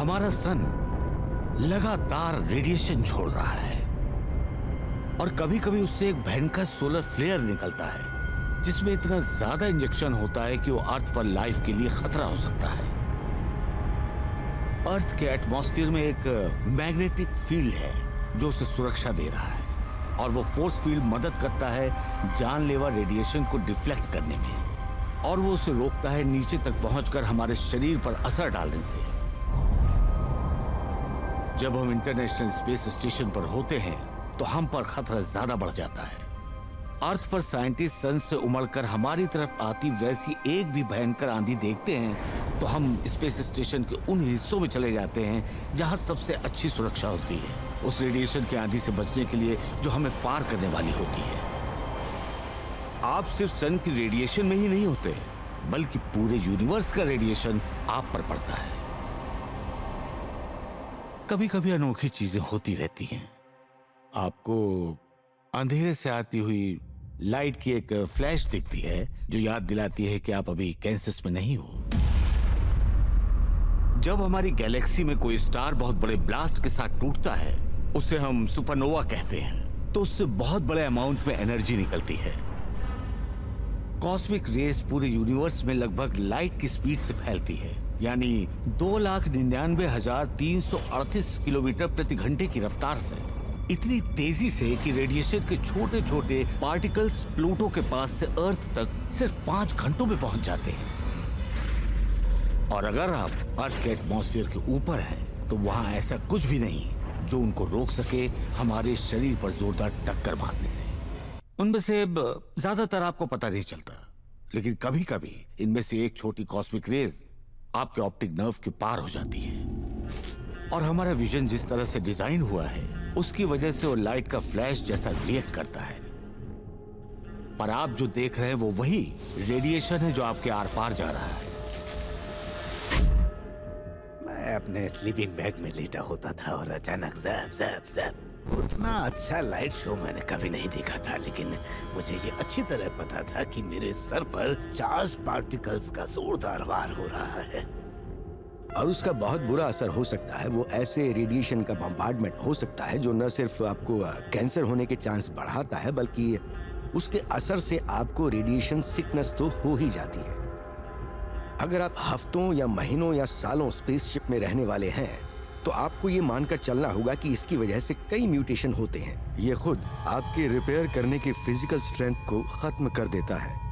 हमारा सन लगातार रेडिएशन छोड़ रहा है और कभी कभी उससे एक भयंकर सोलर फ्लेयर निकलता है जिसमें इतना ज्यादा इंजेक्शन होता है कि वो अर्थ पर लाइफ के लिए खतरा हो सकता है। अर्थ के एटमॉस्फेयर में एक मैग्नेटिक फील्ड है जो उसे सुरक्षा दे रहा है और वो फोर्स फील्ड मदद करता है जानलेवा रेडिएशन को डिफ्लेक्ट करने में और वो उसे रोकता है नीचे तक पहुंचकर हमारे शरीर पर असर डालने से। जब हम इंटरनेशनल स्पेस स्टेशन पर होते हैं तो हम पर खतरा ज्यादा बढ़ जाता है। अर्थ पर साइंटिस्ट सन से उमड़कर हमारी तरफ आती वैसी एक भी भयंकर आंधी देखते हैं तो हम स्पेस स्टेशन के उन हिस्सों में चले जाते हैं जहां सबसे अच्छी सुरक्षा होती है, उस रेडिएशन की आंधी से बचने के लिए जो हमें पार करने वाली होती है। आप सिर्फ सन की रेडिएशन में ही नहीं होते बल्कि पूरे यूनिवर्स का रेडिएशन आप पर पड़ता है। कभी कभी अनोखी चीजें होती रहती हैं। आपको अंधेरे से आती हुई लाइट की एक फ्लैश दिखती है जो याद दिलाती है कि आप अभी कैंसस में नहीं हो। जब हमारी गैलेक्सी में कोई स्टार बहुत बड़े ब्लास्ट के साथ टूटता है उसे हम सुपरनोवा कहते हैं, तो उससे बहुत बड़े अमाउंट में एनर्जी निकलती है। कॉस्मिक रेस पूरे यूनिवर्स में लगभग लाइट की स्पीड से फैलती है, यानी 2,99,338 किलोमीटर प्रति घंटे की रफ्तार से, इतनी तेजी से कि रेडिएशन के छोटे छोटे पार्टिकल्स प्लूटो के पास से अर्थ तक सिर्फ 5 घंटों में पहुंच जाते हैं। और अगर आप अर्थ के एटमॉस्फेयर के ऊपर हैं तो वहां ऐसा कुछ भी नहीं जो उनको रोक सके हमारे शरीर पर जोरदार टक्कर मारने से। उनमें से ज्यादातर आपको पता नहीं चलता, लेकिन कभी कभी इनमें से एक छोटी कॉस्मिक रेज आपके ऑप्टिक नर्व के पार हो जाती है और हमारा विजन जिस तरह से डिजाइन हुआ है उसकी वजह से वो लाइट का फ्लैश जैसा रिएक्ट करता है। पर आप जो देख रहे हैं वो वही रेडिएशन है जो आपके आर पार जा रहा है। मैं अपने स्लीपिंग बैग में लेटा होता था और अचानक ज़ैप ज़ैप ज़ैप। उतना अच्छा लाइट शो मैंने कभी नहीं देखा था, लेकिन मुझे ये अच्छी तरह पता था कि मेरे सर पर चार्ज पार्टिकल्स का जोरदार वार हो रहा है और उसका बहुत बुरा असर हो सकता है। वो ऐसे रेडिएशन का बम्बार्डमेंट हो सकता है जो न सिर्फ आपको कैंसर होने के चांस बढ़ाता है बल्कि उसके असर से आपको रेडिएशन सिकनेस तो हो ही जाती है। अगर आप हफ्तों या महीनों या सालों स्पेसशिप में रहने वाले हैं तो आपको ये मानकर चलना होगा कि इसकी वजह से कई म्यूटेशन होते हैं। ये खुद आपके रिपेयर करने की फिजिकल स्ट्रेंथ को खत्म कर देता है।